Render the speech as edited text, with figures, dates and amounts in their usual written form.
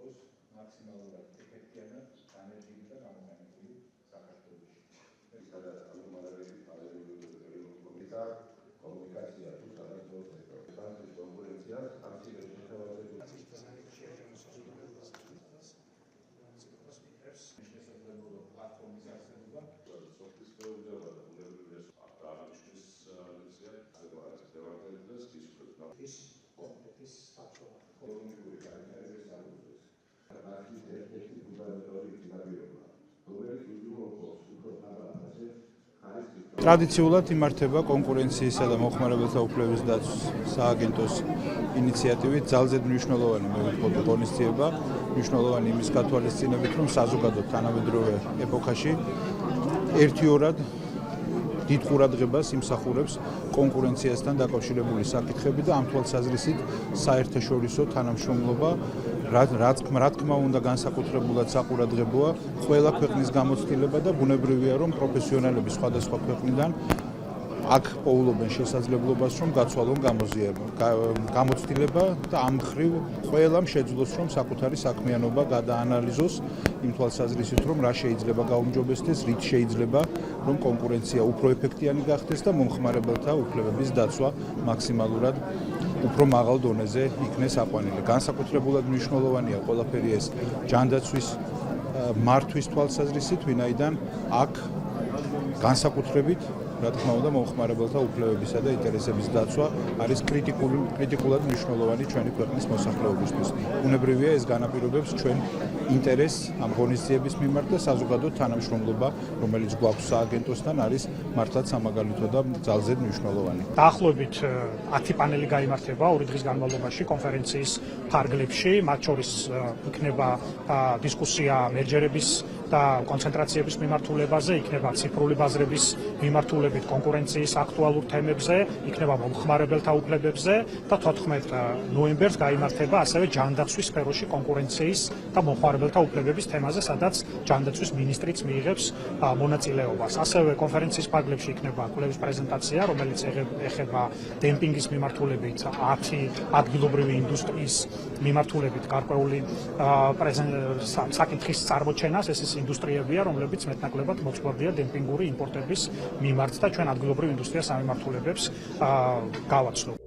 იყოს მაქსიმალურად ეფექტიანად განერგილი და გამოყენებული საქართველოში. კომუნიკაცია თუ სადაზღვევო სექტორში სამთის კონკურენციას ამცირებს ტრადიციულად იმართება კონკურენციისა და მოხმარებელთა უფლებების დაცვის სააგენტოს ინიციატივით ძალზედ მნიშვნელოვანი მევიდყოდი ღონისძიება, მნიშვნელოვანი იმის გათვალისწინებით, რომ საზოგადო თანამედროვე ეპოქაში ერთიორად დიდ ყურადღებას იმსახურებს კონკურენციასთან დაკავშირებული საკითხები და ამ თვალსაზრისით საერთაშორისო თანამშრომლობა რა თქმა უნდა განსაკუთრებულად საყურადღებოა ყველა ქვეყნის გამოცდილება და ბუნებრივია რომ პროფესიონალები სხვადასხვა ქვეყნიდან აქ პოულობენ შესაძლებლობას რომ გაცვალონ გამოცდილება და ამ მხრივ ყველამ შეძლოს რომ საკუთარი საქმიანობა გადაანალიზოს იმ თვალსაზრისით რომ რა შეიძლება გაუმჯობესდეს, რით შეიძლება რომ კონკურენცია უფრო ეფექტიანი გახდეს და მომხმარებელთა უფლებების დაცვა მაქსიმალურად უფრო მაღალ დონეზე იქნეს აყვანილი. განსაკუთრებულად მნიშვნელოვანია ყველაფერი ეს ჯანდაცვის მართვის თვალსაზრისით, ვინაიდან აქ განსაკუთრებით რა თქმა უნდა მომხმარებელთა უფლებებისა და ინტერესების დაცვა არის კრიტიკულად მნიშვნელოვანი ჩვენი ქვეყნის მოსახლეობისთვის. ბუნებრივია ეს განაპირობებს ჩვენ ინტერესს ამ ღონისძიების მიმართ და საზოგადო თანამშრომლობა, რომელიც გვაქვს სააგენტოსთან, არის მართლაც სამაგალითო და ძალზედ მნიშვნელოვანი. დაახლოებით 10 პანელი გაიმართება 2 დღის განმავლობაში კონფერენციის ფარგლებში, მათ შორის იქნება დისკუსია მერჯერების და კონცენტრაციების მიმართულებაზე, იქნება ციფრული ბაზრების მიმართულებით კონკურენციის აქტუალურ თემებზე, იქნება მომხმარებელთა უფლებებზე და 14 ნოემბერს გაიმართება ასევე ჯანდაცვის სფეროში კონკურენციის და მომხმარებელთა უფლებების თემაზე, სადაც ჯანდაცვის მინისტრიც მიიღებს მონაწილეობას. ასევე კონფერენციის ფარგლებში იქნება კვლევის პრეზენტაცია, რომელიც ეხება დემპინგის მიმართულებით 10 ადგილობრივი ინდუსტრიის მიმართულებით გარკვეული საკითხის წარმოჩენას, ეს ის ინდუსტრიებია, რომლებიც მეტნაკლებად მოწყობილია დემპინგური იმპორტების მიმართ და ჩვენ ადგილობრივ ინდუსტრიას ამ მიმართულებებს გავაცნობთ.